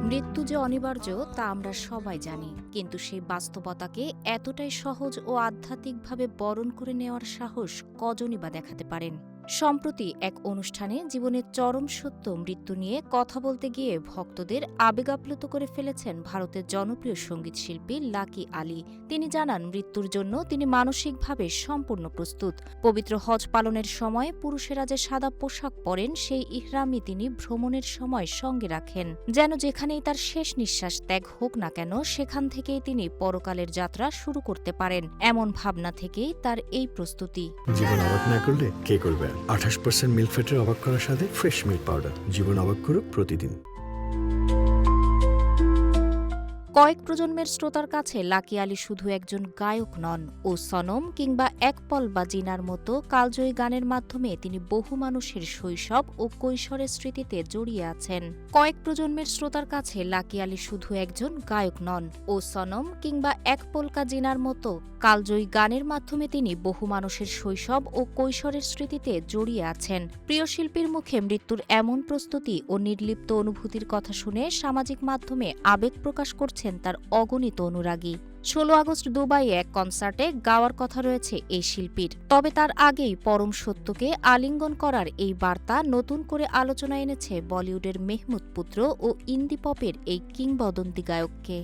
মৃত্যু যে অনিবার্য তা আমরা সবাই জানি, কিন্তু সেই বাস্তবতাকে এতটাই সহজ ও আধ্যাত্মিকভাবে বরণ করে নেওয়ার সাহস কজনই বা দেখাতে পারেন। সম্প্রতি এক অনুষ্ঠানে জীবনের চরম সত্য মৃত্যু নিয়ে কথা বলতে গিয়ে ভক্তদের আবেগ আপ্লুত করে ফেলেছেন ভারতের জনপ্রিয় সঙ্গীত শিল্পী লাকি আলী। তিনি জানান, মৃত্যুর জন্য তিনি মানসিকভাবে সম্পূর্ণ প্রস্তুত। পবিত্র হজ পালনের সময় পুরুষেরা যে সাদা পোশাক পরেন, সেই ইহরামই তিনি ভ্রমণের সময় সঙ্গে রাখেন, যেন যেখানেই তার শেষ নিঃশ্বাস ত্যাগ হোক না কেন সেখান থেকেই তিনি পরকালের যাত্রা শুরু করতে পারেন। এমন ভাবনা থেকেই তার এই প্রস্তুতি। জীবন অবাক না করলে কে করবে? 28% মিল্ক ফ্যাটের অবাক করার সাথে ফ্রেশ মিল্ক পাউডার। জীবন অবাক করুক প্রতিদিন। কয়েক প্রজন্মের শ্রোতার কাছে লাকি আলী শুধু একজন গায়ক নন, ও সনম কিংবা একপল বা জিনার মতো কালজয়ী গানের মাধ্যমে তিনি বহু মানুষের শৈশব ও কৈশোরের স্মৃতিতে জড়িয়ে আছেন। কয়েক প্রজন্মের শ্রোতার কাছে লাকি আলী শুধু একজন গায়ক নন, ও সনম কিংবা একপলকা জিনার মতো কালজয়ী গানের মাধ্যমে তিনি বহু মানুষের শৈশব ও কৈশোরের স্মৃতিতে জড়িয়ে আছেন। প্রিয় শিল্পীর মুখে মৃত্যুর এমন প্রস্তুতি ও নির্লিপ্ত অনুভূতির কথা শুনে সামাজিক মাধ্যমে আবেগ প্রকাশ করছেন তার অগণিত অনুরাগী। 16 আগস্ট দুবাইয়ে এক কনসার্টে গাওয়ার কথা রয়েছে এই শিল্পীর। তবে তার আগেই পরম সত্যকে আলিঙ্গন করার এই বার্তা নতুন করে আলোচনা এনেছে বলিউডের মেহমুদ পুত্র ও ইন্দি পপের এই কিংবদন্তি গায়ককে।